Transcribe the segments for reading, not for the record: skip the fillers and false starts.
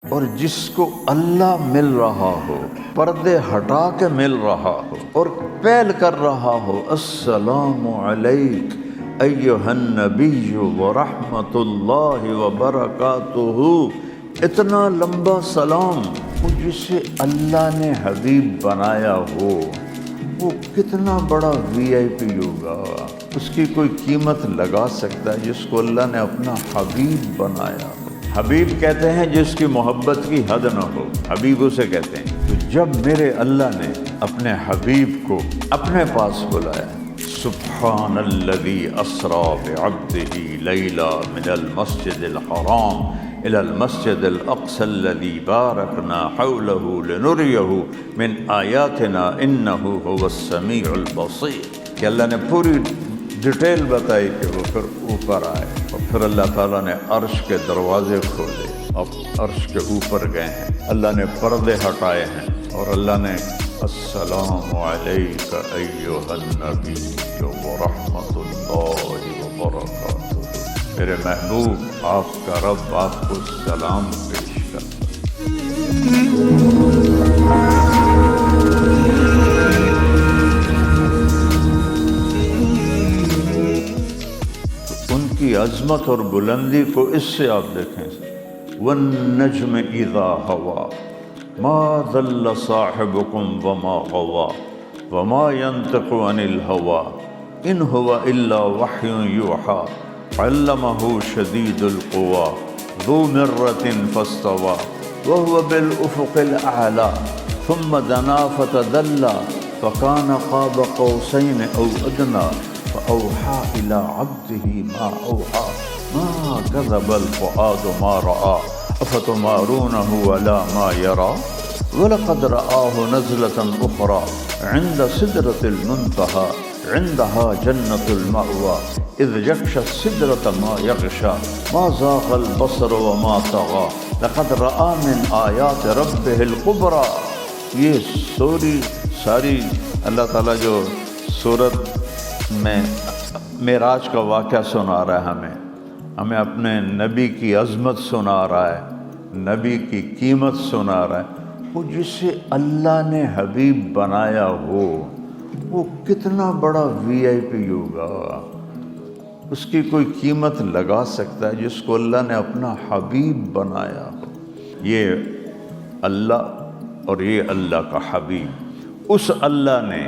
اور جس کو اللہ مل رہا ہو، پردے ہٹا کے مل رہا ہو اور پہل کر رہا ہو، السلام علیک ایھا النبی ورحمۃ اللہ وبرکاتہ، اتنا لمبا سلام، جسے اللہ نے حبیب بنایا ہو وہ کتنا بڑا وی آئی پی ہوگا، اس کی کوئی قیمت لگا سکتا ہے جس کو اللہ نے اپنا حبیب بنایا ہو۔ حبیب کہتے ہیں جس کی محبت کی حد نہ ہو، حبیب اسے کہتے ہیں۔ تو جب میرے اللہ نے اپنے حبیب کو اپنے پاس بلایا، سبحان الذی اسری بعبدہ لیلا من المسجد الحرام الی المسجد الاقصی الذی بارکنا حولہ لنریہ من آیاتنا انہ هو السمیع البصیر، کہ اللہ نے پوری ڈیٹیل بتائی کہ وہ پھر اوپر آئے، اور پھر اللہ تعالیٰ نے عرش کے دروازے کھولے، اب عرش کے اوپر گئے ہیں، اللہ نے پردے ہٹائے ہیں، اور اللہ نے السلام علیک ایھا النبی ورحمۃ اللہ وبرکاتہ، میرے محبوب آپ کا رب آپ کو سلام پیش کرتا ہے۔ کی عظمت اور بلندی کو اس سے آپ دیکھیں، والنجم اذا ہوا ما ضل صاحبکم وما غوا وما ينطق عن الهوى ان هو الا وحی یوحى علمہ شدید القوى ذو مرۃ فاستوى وهو بالافق الاعلی ثم دنا فتدلى فكان قاب قوسین او ادنى فأوحى إلى عبده ما أوحى ما كذب الفؤاد ما رأى أفتمارونه على ما يرى ولقد رآه نزلة أخرى عند سدرة المنتهى عندها جنة المأوى إذ يغشى السدرة ما يغشى ما زاغ البصر وما طغى لقد رأى من آيات ربه الكبرى۔ یہ ساری اللہ تعالیٰ جو سورت میں معراج کا واقعہ سنا رہا ہے، ہمیں اپنے نبی کی عظمت سنا رہا ہے، نبی کی قیمت سنا رہا ہے۔ وہ جسے اللہ نے حبیب بنایا ہو وہ کتنا بڑا وی آئی پی ہوگا، اس کی کوئی قیمت لگا سکتا ہے جس کو اللہ نے اپنا حبیب بنایا ہو۔ یہ اللہ اور یہ اللہ کا حبیب، اس اللہ نے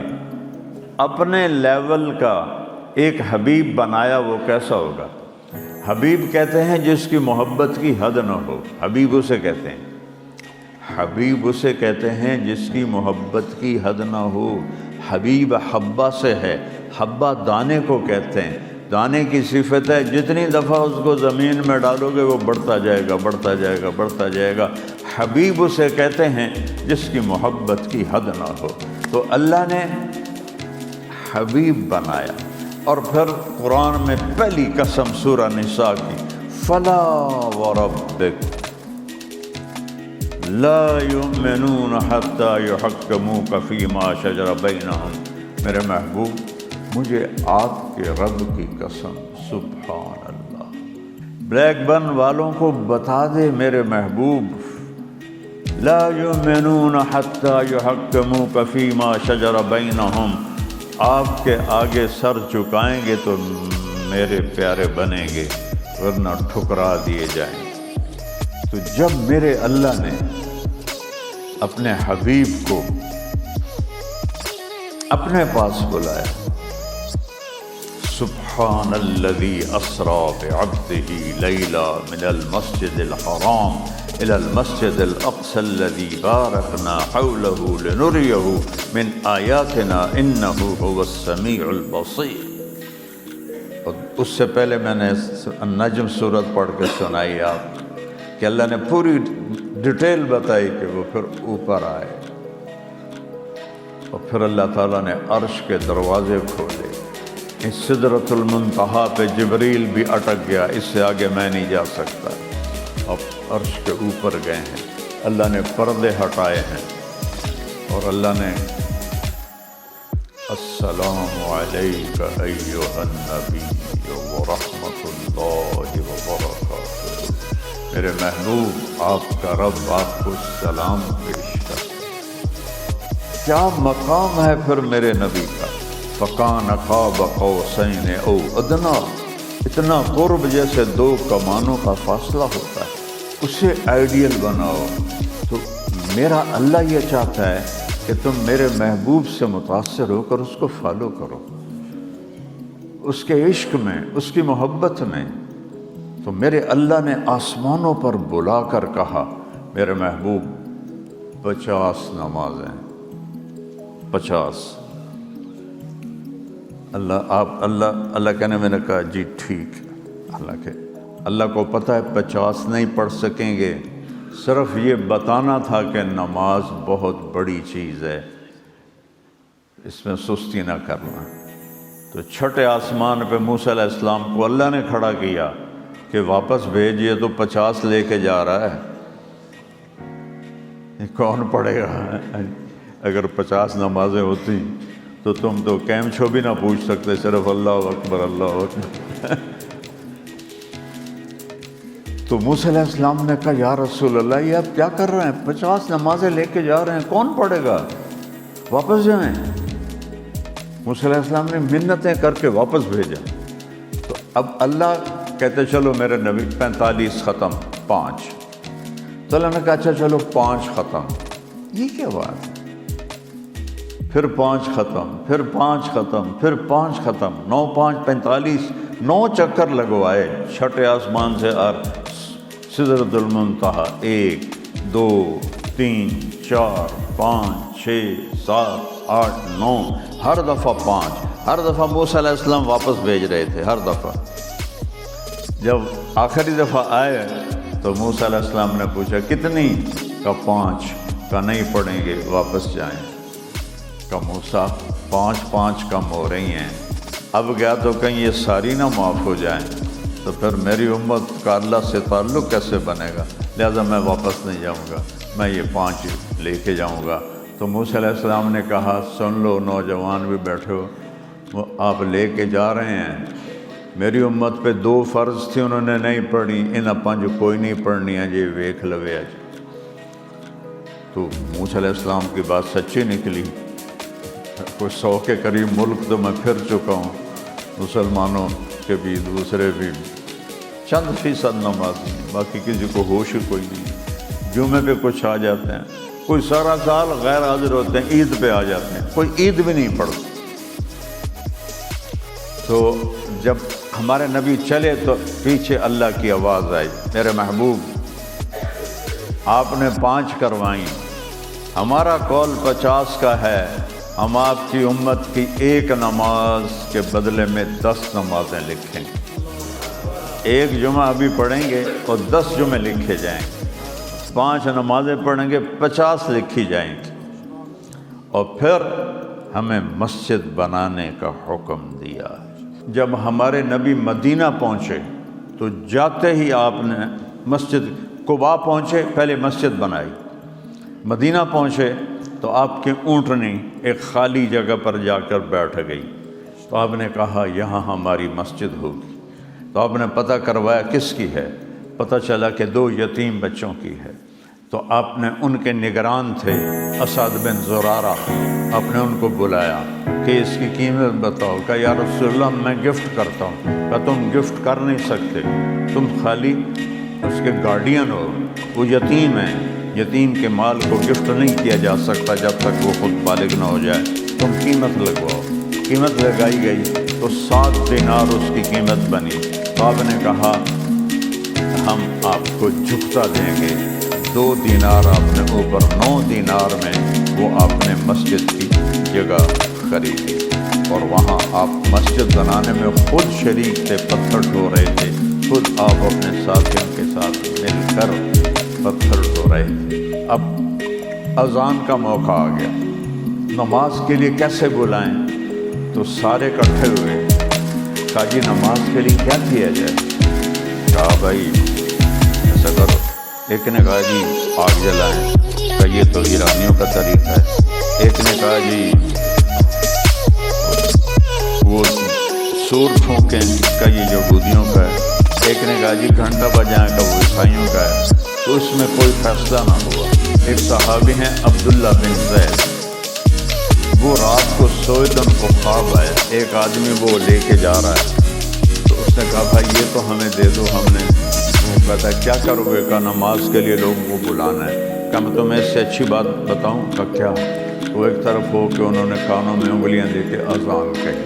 اپنے لیول کا ایک حبیب بنایا، وہ کیسا ہوگا؟ حبیب کہتے ہیں جس کی محبت کی حد نہ ہو، حبیب اسے کہتے ہیں، حبیب اسے کہتے ہیں جس کی محبت کی حد نہ ہو۔ حبیب حبہ سے ہے، حبہ دانے کو کہتے ہیں، دانے کی صفت ہے جتنی دفعہ اس کو زمین میں ڈالو گے وہ بڑھتا جائے گا، بڑھتا جائے گا، بڑھتا جائے گا۔ حبیب اسے کہتے ہیں جس کی محبت کی حد نہ ہو۔ تو اللہ نے حبیب بنایا، اور پھر قرآن میں پہلی قسم سورہ نساء کی، فلا وربک لا یؤمنون حتی یحکموک فیما شجر بینہم، میرے محبوب مجھے آپ کے رب کی قسم، سبحان اللہ، بلیک بن والوں کو بتا دے میرے محبوب، لا یؤمنون حتی یحکموک فیما شجر بینہم، آپ کے آگے سر جھکائیں گے تو میرے پیارے بنیں گے ورنہ ٹھکرا دیے جائیں گے۔ تو جب میرے اللہ نے اپنے حبیب کو اپنے پاس بلایا، سبحان الذی اسری بعبدہ لیلا من المسجد الحرام الی المسجد الاقصی الذی بارکنا حولہ لنریہ من آیاتنا انہ هو السمیع البصیر۔ اور اس سے پہلے میں نے النجم سورت پڑھ کے سنائی آپ کہ اللہ نے پوری ڈیٹیل بتائی کہ وہ پھر اوپر آئے، اور پھر اللہ تعالیٰ نے عرش کے دروازے کھولے، اس سدرۃ المنتہا پہ جبریل بھی اٹک گیا، اس سے آگے میں نہیں جا سکتا، اب عرش کے اوپر گئے ہیں، اللہ نے پردے ہٹائے ہیں، اور اللہ نے السلام علیک ایھا النبی ورحمۃ اللہ وبرکاتہ، میرے محبوب آپ کا رب آپ کو سلام پیش کرتا ہے۔ کیا مقام ہے پھر میرے نبی کا، فَكَانَ قَابَ قَوْسَيْنِ أَوْ أَدْنَىٰ، اتنا قرب جیسے دو کمانوں کا فاصلہ ہوتا ہے، اسے آئیڈیل بناؤ۔ تو میرا اللہ یہ چاہتا ہے کہ تم میرے محبوب سے متاثر ہو کر اس کو فالو کرو، اس کے عشق میں، اس کی محبت میں۔ تو میرے اللہ نے آسمانوں پر بلا کر کہا میرے محبوب 50 نمازیں، 50۔ اللہ کہنے میں نے کہا جی ٹھیک، حالانکہ اللہ کو پتہ ہے 50 نہیں پڑھ سکیں گے، صرف یہ بتانا تھا کہ نماز بہت بڑی چیز ہے، اس میں سستی نہ کرنا۔ تو چھٹے آسمان پہ موسیٰ علیہ السلام کو اللہ نے کھڑا کیا کہ واپس بھیجیے، تو 50 لے کے جا رہا ہے، یہ کون پڑھے گا؟ اگر 50 نمازیں ہوتی تو تم تو کیمچو بھی نہ پوچھ سکتے، صرف اللہ اکبر اللہ اکبر۔ تو موسیٰ علیہ السلام نے کہا یا رسول اللہ یہ آپ کیا کر رہے ہیں، 50 نمازیں لے کے جا رہے ہیں، کون پڑھے گا، واپس جائیں۔ موسیٰ علیہ السلام نے منتیں کر کے واپس بھیجا۔ تو اب اللہ کہتے چلو میرے نبی 45 ختم، 5۔ تو اللہ نے کہا اچھا چلو 5 ختم، یہ کیا بات، پھر 5 ختم، پھر 5 ختم، پھر 5 ختم، 9 5 45، 9 چکر لگوائے چھٹے آسمان سے سدرۃ المنتہا، 1 2 3 4 5 6 7 8 9، ہر دفعہ 5، ہر دفعہ موسیٰ علیہ السلام واپس بھیج رہے تھے، ہر دفعہ۔ جب آخری دفعہ آئے تو موسیٰ علیہ السلام نے پوچھا کتنی، کہا 5، کہا نہیں پڑھیں گے، واپس جائیں۔ کہا موسیٰ 5 5 کم ہو رہی ہیں، اب گیا تو کہیں یہ ساری نہ معاف ہو جائیں، تو پھر میری امت کا اللہ سے تعلق کیسے بنے گا، لہذا میں واپس نہیں جاؤں گا، میں یہ 5 لے کے جاؤں گا۔ تو موسیٰ علیہ السلام نے کہا سن لو نوجوان بھی بیٹھے ہو، وہ آپ لے کے جا رہے ہیں، میری امت پہ 2 فرض تھی انہوں نے نہیں پڑھی، انہیں 5 کوئی نہیں پڑھنی ہے جی، ویکھ لوے آج۔ تو موسیٰ علیہ السلام کی بات سچی نکلی، کوئی 100 کے قریب ملک تو میں پھر چکا ہوں، مسلمانوں کے بھی دوسرے بھی، چند فیصد نمازی ہیں، باقی کسی کو ہوش ہی کوئی نہیں۔ جمعے پہ کچھ آ جاتے ہیں، کوئی سارا سال غیر حاضر ہوتے ہیں، عید پہ آ جاتے ہیں، کوئی عید بھی نہیں پڑھتا۔ تو جب ہمارے نبی چلے تو پیچھے اللہ کی آواز آئی میرے محبوب آپ نے 5 کروائیں، ہمارا قول 50 کا ہے، ہم آپ کی امت کی 1 نماز کے بدلے میں 10 نمازیں لکھیں گے، 1 جمعہ ابھی پڑھیں گے اور 10 جمعے لکھے جائیں گے، 5 نمازیں پڑھیں گے 50 لکھی جائیں گی۔ اور پھر ہمیں مسجد بنانے کا حکم دیا۔ جب ہمارے نبی مدینہ پہنچے تو جاتے ہی آپ نے مسجد قباء پہنچے، پہلے مسجد بنائی، مدینہ پہنچے تو آپ کی اونٹنی ایک خالی جگہ پر جا کر بیٹھ گئی، تو آپ نے کہا یہاں ہماری مسجد ہوگی۔ تو آپ نے پتہ کروایا کس کی ہے، پتہ چلا کہ 2 یتیم بچوں کی ہے۔ تو آپ نے ان کے نگران تھے اسد بن زرارہ، آپ نے ان کو بلایا کہ اس کی قیمت بتاؤ، کہ یا رسول اللہ میں گفٹ کرتا ہوں، کہ تم گفٹ کر نہیں سکتے، تم خالی اس کے گارڈین ہو، وہ یتیم ہیں، یتیم کے مال کو گفٹ نہیں کیا جا سکتا جب تک وہ خود بالغ نہ ہو جائے، تم قیمت لگواؤ۔ قیمت لگائی گئی تو 7 دینار اس کی قیمت بنی۔ تو آپ نے کہا ہم آپ کو جھکتا دیں گے، 2 دینار آپ نے اوپر، 9 دینار میں وہ آپ نے مسجد کی جگہ خریدی، اور وہاں آپ مسجد بنانے میں خود شریک تھے، پتھر ڈھو رہے تھے، خود آپ اپنے ساتھیوں کے ساتھ مل کر پتھر ڈھو رہے تھے۔ اب اذان کا موقع آ گیا، نماز کے لیے کیسے بلائیں؟ تو سارے اکٹھے ہوئے، کہا جی نماز کے لیے کیا کیا جائے؟ کہا بھائی ایسا کرو، ایک نے کہا جی آگ جلائیں، کہ یہ تو ایرانیوں کا طریقہ ہے، ایک نے کہا جی وہ سور پھونکیں، کہ یہ یہودیوں کا ہے، ایک نے کہا جی گھنٹہ بجائیں کا وہ عیسائیوں کا ہے، تو اس میں کوئی فیصلہ نہ ہوا۔ ایک صحابی ہیں عبداللہ بن زید، وہ رات کو سوئے تو ان کو خواب آیا، ایک آدمی وہ لے کے جا رہا ہے، تو اس نے کہا بھائی یہ تو ہمیں دے دو، ہم نے۔ وہ کہتا ہے کیا کرو گے؟ کہا نماز کے لیے لوگوں کو بلانا ہے۔ کہا میں تمہیں اس سے اچھی بات بتاؤں؟ کہا کیا؟ وہ ایک طرف ہو کے انہوں نے کانوں میں انگلیاں دے کے اذان کہی۔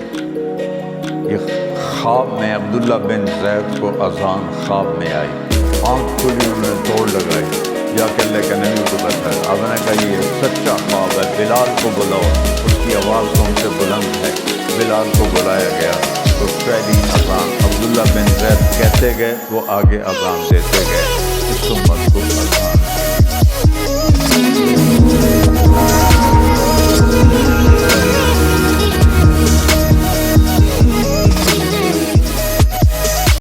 یہ خواب میں عبداللہ بن زید کو اذان خواب میں آئی، آنکھ کھلی، انہوں نے دوڑ لگائی، جا کے اللہ کے نبی کو بتایا۔ آپ نے کہا یہ سچا خواب ہے، بلال کو بلاؤ، اس کی آواز تو ہم سے بلند ہے۔ بلال کو بلایا گیا تو پہلی اذان عبداللہ بن زید کہتے گئے، وہ آگے اذان دیتے گئے۔ اس امت کو